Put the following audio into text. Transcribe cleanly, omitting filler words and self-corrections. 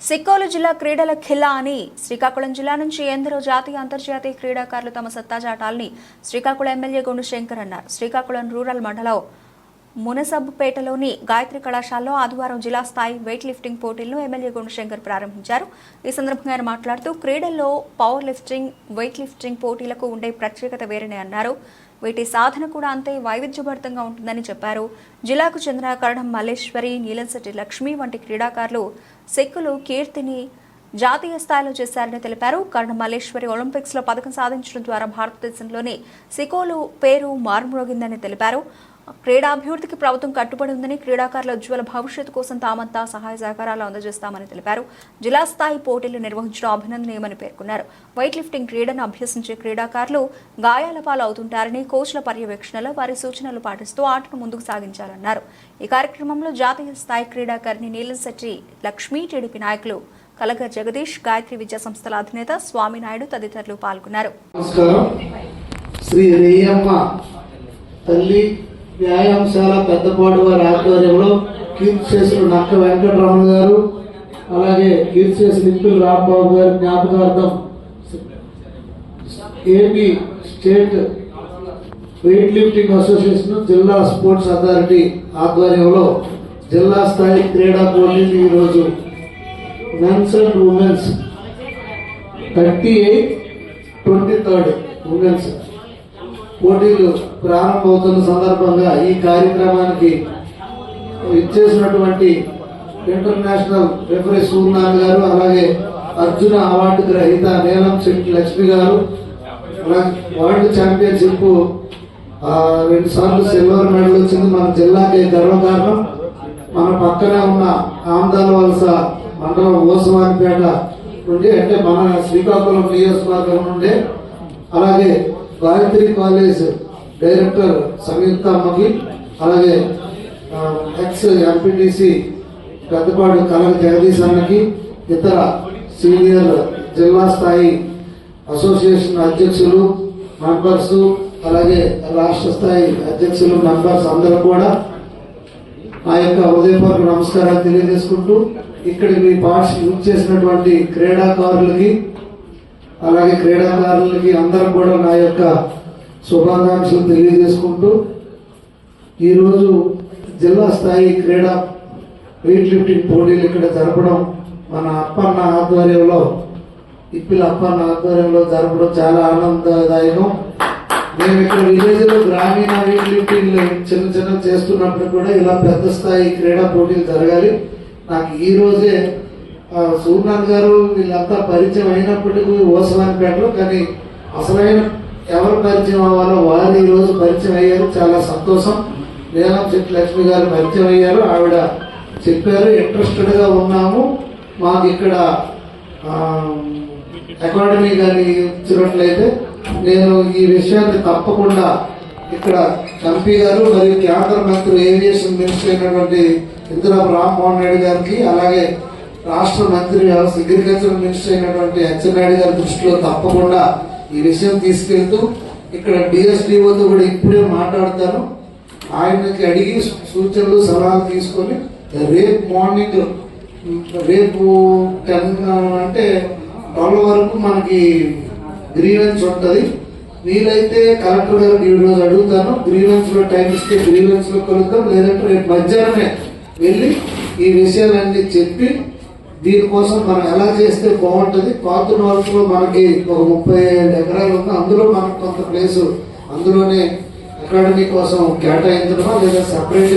సిక్కోలు జిల్లా క్రీడల ఖిల్లా అని శ్రీకాకుళం జిల్లా నుంచి ఎందరో జాతీయ అంతర్జాతీయ క్రీడాకారులు తమ సత్తా చాటాలని శ్రీకాకుళం ఎమ్మెల్యే గుండు శంకర్ అన్నారు. శ్రీకాకుళం రూరల్ మండలం మునసబ్బుపేటలోని గాయత్రి కళాశాలలో ఆదివారం జిల్లా స్థాయి వెయిట్ లిఫ్టింగ్ పోటీలను ఎమ్మెల్యే గుండు శంకర్ ప్రారంభించారు. ఈ సందర్భంగా ఆయన మాట్లాడుతూ క్రీడల్లో పవర్ లిఫ్టింగ్, వెయిట్ లిఫ్టింగ్ పోటీలకు ఉండే ప్రత్యేకత వేరేనే అన్నారు. వీటి సాధన కూడా అంతే వైవిధ్యభరితంగా ఉంటుందని చెప్పారు. జిల్లాకు చెందిన కరణం మల్లేశ్వరి, నీలంశెట్టి లక్ష్మి వంటి క్రీడాకారులు సెక్కులు కీర్తిని జాతీయ స్థాయిలో చేశారని తెలిపారు. కరణం మల్లేశ్వరి ఒలింపిక్స్లో పథకం సాధించడం ద్వారా భారతదేశంలోని సికోలు పేరు మారుమ్రోగిందని తెలిపారు. క్రీడాభివృద్ధికి ప్రభుత్వం కట్టుబడి ఉందని, క్రీడాకారుల ఉజ్వల భవిష్యత్తు కోసం తామంతా సహాయ సహకారాలు అందజేస్తామని తెలిపారు. జిల్లా స్థాయి పోటీలు నిర్వహించడం అభినందనీయమని పేర్కొన్నారు. వెయిట్ లిఫ్టింగ్ క్రీడను అభ్యసించే క్రీడాకారులు గాయాల పాలు అవుతుంటారని, కోచ్ల పర్యవేక్షణలో వారి సూచనలు పాటిస్తూ ఆటను ముందుకు సాగించాలన్నారు. ఈ కార్యక్రమంలో జాతీయ స్థాయి క్రీడాకారిణి నీలంశెట్టి లక్ష్మి, టీడీపీ నాయకులు కలగ జగదీష్, గాయత్రి విద్యా సంస్థల అధినేత స్వామినాయుడు తదితరులు పాల్గొన్నారు. వ్యాయామశాల పెద్దపాడు వారి ఆధ్వర్యంలో కీర్తిశేషులు నక్క వెంకటరమణ గారు, అలాగే కీర్తిశేషులు నిప్పుల రాంబాబు గారి జ్ఞాపకార్థం AP state weight lifting association జిల్లా స్పోర్ట్స్ అథారిటీ ఆధ్వర్యంలో జిల్లా స్థాయి క్రీడా పోటీలు ఈరోజు మెన్స్ అండ్ ఉమెన్స్ 38, 23 ఉమెన్స్ పోటీలు ప్రారంభమవుతున్న సందర్భంగా ఈ కార్యక్రమానికి ఇచ్చేసినటువంటి ఇంటర్నేషనల్ రెఫరీ సూర్యనారాయణ గారు, అలాగే అర్జున అవార్డు గ్రహీత నీలంశెట్టి లక్ష్మి గారు, వరల్డ్ ఛాంపియన్షిప్ 2 సార్లు సిల్వర్ మెడల్ వచ్చింది. మన జిల్లాకి గర్వకారణం. మన పక్కనే ఉన్న ఆందాల వలస మండలం ఓసవానిపేట నుండి, అంటే మన శ్రీకాకుళం నియోజకవర్గం నుండి, అలాగే గాయత్రి కాలేజ్ డైరెక్టర్ సంయుక్త అమ్మకి, అలాగే ఎక్స్ ఎంపీటీసీ పెద్దపాడు కలగ జగదీష్ అన్నకి, ఇతర సీనియర్ జిల్లా స్థాయి అసోసియేషన్ అధ్యక్షులు, మెంబర్స్, అలాగే రాష్ట్ర స్థాయి అధ్యక్షులు, మెంబర్స్ అందరూ కూడా నా యొక్క హృదయపూర్వక నమస్కారాలు తెలియజేసుకుంటూ, ఇక్కడికి మీ పార్టిసిపేట్ చేసినటువంటి క్రీడాకారులకి అందరూ కూడా నా యొక్క శుభాకాంక్షలు తెలియజేసుకుంటూ, ఈరోజు జిల్లా స్థాయి క్రీడా వెయిట్ లిఫ్టింగ్ పోటీలు ఇక్కడ జరపడం మన అప్పన్న ఆధ్వర్యంలో, ఇప్పిల అప్పన్న ఆధ్వర్యంలో జరపడం చాలా ఆనందదాయకం. మేము ఇక్కడ విలేజ్లో గ్రామీణ వెయిట్ లిఫ్టింగ్ చిన్న చేస్తున్నప్పుడు కూడా ఇలా పెద్ద స్థాయి క్రీడా పోటీలు జరగాలి. నాకు ఈ రోజే సూర్యనారాయణ గారు వీళ్ళంతా పరిచయం అయినప్పటికీ ఓసవానిపేటలో, కానీ అసలైన ఎవరు పరిచయం అవ్వాలో వారు ఈ రోజు పరిచయం అయ్యారు. చాలా సంతోషం. నీలంశెట్టి లక్ష్మి గారు పరిచయం అయ్యారు. ఆవిడ చెప్పారు, ఇంట్రెస్టెడ్ గా ఉన్నాము, మాకు ఇక్కడ అకాడమీ కానీ ఇచ్చినట్లయితే నేను ఈ విషయాన్ని తప్పకుండా ఇక్కడ ఎంపీ గారు మరియు కేంద్ర మంత్రి ఏవియేషన్ మినిస్టర్ అయినటువంటి ఇందిరాపు రామ్మోహన్ నాయుడు గారికి, అలాగే రాష్ట్ర మంత్రి అగ్రికల్చర్ మినిస్టర్ అయినటువంటి అచ్చెన్నాయుడు గారి దృష్టిలో తప్పకుండా ఈ విషయం తీసుకెళ్తూ, ఇక్కడ డిఎస్డిఓతో కూడా ఇప్పుడే మాట్లాడతాను, ఆయనకి అడిగి సూచనలు సలహాలు తీసుకొని రేపు మార్నింగ్, రేపు 10 అంటే 12 వరకు మనకి గ్రీవెన్స్ ఉంటుంది. వీలైతే కలెక్టర్ గారికి ఈ రోజు అడుగుతాను, గ్రీవెన్స్ లో టైం ఇస్తే గ్రీవెన్స్ లో కలుద్దాం, లేదంటే రేపు మధ్యాహ్నమే వెళ్ళి ఈ విషయాలన్నీ చెప్పి దీనికోసం మనం ఎలా చేస్తే బాగుంటుంది. కాతున వలసలో మనకి ఒక 35 ఎకరాలు ఉంది, అందులో మనకు కొంత ప్లేసు అందులోనే అకాడమీ కోసం కేటాయించడమా లేదా సపరేట్